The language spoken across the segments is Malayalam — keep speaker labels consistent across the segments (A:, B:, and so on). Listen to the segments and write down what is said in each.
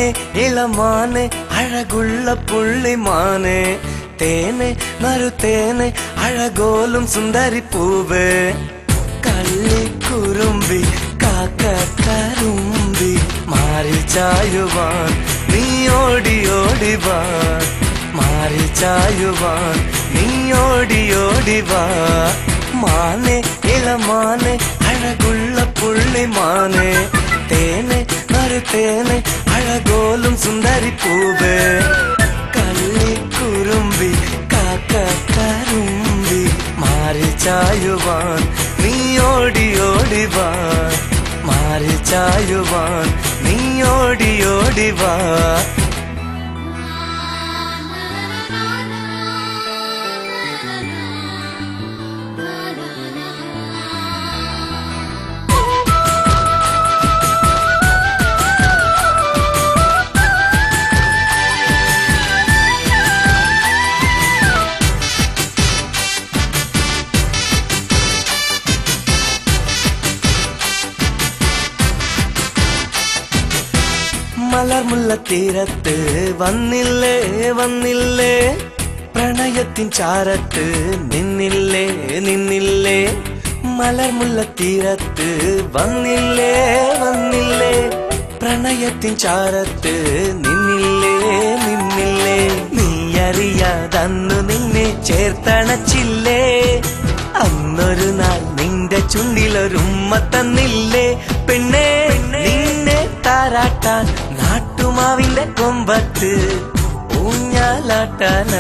A: മാനെ ഇളമാനെ അഴകുള്ള പുള്ളിമാനെ തേനെ നറുതേനെ അഴകോലും സുന്ദരി പൂവ് കള്ളിക്കുറുമ്പി കാക്കക്കറുമ്പി മാറി ചായുവാൻ നീ ഓടി ഓടി വാ മാറി ചായുവാൻ നീ ഓടി ഓടി വാ മാനെ ഇളമാനെ അഴകുള്ള പുള്ളിമാനെ തേനെ നറുതേനെ അഴകോലും സുന്ദരി പൂവ് കള്ളിക്കുറുമ്പി കാക്കക്കറുമ്പി മാറി ചായുവാൻ നീ ഓടി ഓടി വാ മാറി ചായുവാൻ നീ ഓടി ഓടി വാ മലർമുല്ലത്തീരത്ത് വന്നില്ലേ വന്നില്ലേ പ്രണയത്തിൻ ചാരത്ത് നിന്നില്ലേ നിന്നില്ലേ മലർമുല്ലത്തീരത്ത് വന്നില്ലേ വന്നില്ലേ പ്രണയത്തിൻ ചാരത്ത് നിന്നില്ലേ നിന്നില്ലേ നീ അറിയാതന്നു നിന്നെ ചേർത്തണച്ചില്ലേ അന്നൊരു നാൾ നിന്റെ ചുണ്ടിലൊരുമ്മ തന്നില്ലേ പെണ്ണേ നിന്നെ താരാട്ടാൻ നാട്ടുമാവിന്റെ കൊമ്പത്ത് ഊഞ്ഞാലാട്ടാന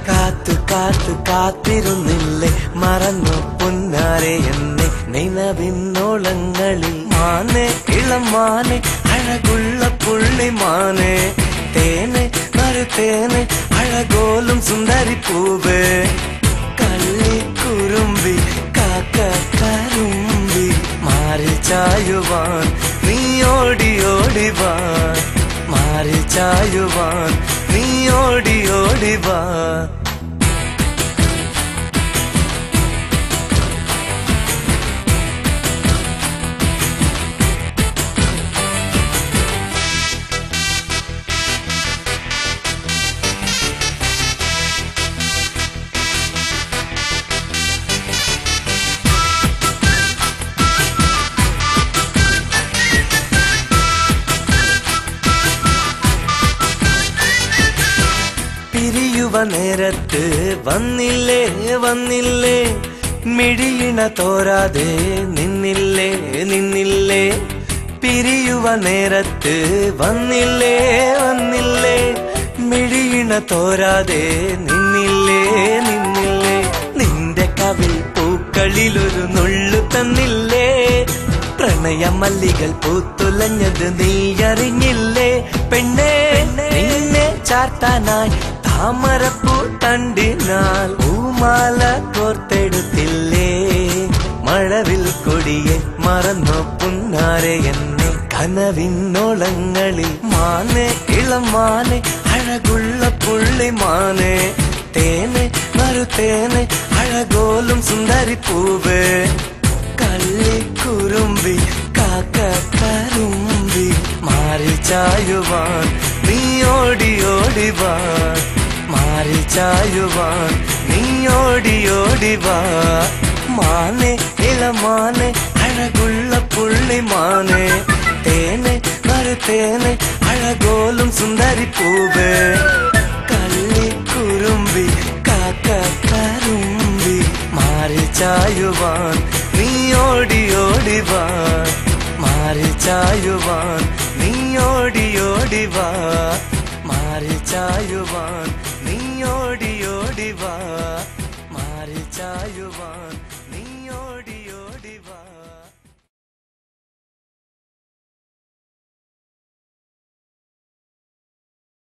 A: കാത്തു കാത്തു കാത്തിരുന്നില്ലേ മറന്നു പൊന്നാരെ എന്നെ നിലവിന്നോളങ്ങളിൽ മാനെ ഇളമാനെ അഴകുള്ള പുള്ളിമാനെ തേനെ നറുതേനെ അഴകോലും സുന്ദരി പൂവ് കള്ളിക്കുറുമ്പി കാക്കക്കറുമ്പി മാറി ചായുവാൻ നീ ഓടി ഓടി വാ മാറി ചായുവാൻ നീ ഓടി ഓടി വാ നേരത്ത് വന്നില്ലേ വന്നില്ലേ മിഴിയിണ തോരാതെ നിന്നില്ലേ നിന്നില്ലേ പിരിയുവ നേരത്ത് വന്നില്ലേ വന്നില്ലേ മിഴിയിണ തോരാതെ നിന്നില്ലേ നിന്നില്ലേ നിന്റെ കവിൾ പൂക്കളിലൊരു നുള്ളു തന്നില്ലേ പ്രണയ മല്ലികൾ പൂത്തുലഞ്ഞത് നീ അറിഞ്ഞില്ലേ പെണ്ണേ നിന്നെ ചാർത്താനായി താമരപ്പൂ തണ്ടിനാൽ പൂമാല കോർത്തെടുത്തില്ലേ മഴവിൽ കൊടിയെ മറന്നു പുന്നാരെ എന്നെ കനവിന്നോളങ്ങളിൽ മാനെ ഇളമാനെ അഴകുള്ള പുള്ളിമാനെ തേനെ നറുതേനെ അഴകോലും സുന്ദരി പൂവ് കള്ളിക്കുറുമ്പി കാക്കക്കറുമ്പി മാറി ചായുവാൻ നീ ഓടി ഓടി വാ മാറി ചായുവാൻ നീ ഓടി ഓടി വാ മാനെ ഇളമാനെ അഴകുള്ള പുള്ളിമാനെ തേനെ നറുതേനെ അഴകോലും സുന്ദരി പൂവ് കള്ളിക്കുറുമ്പി കാക്കക്കറുമ്പി മാറി ചായുവാൻ നീ ഓടി ഓടി വാ മാറി ചായുവാൻ നീ ഓടി ഓടി വാ മാറി ചായുവാൻ നീ ഓടി ഓടി വാ മാറി ചായുവാൻ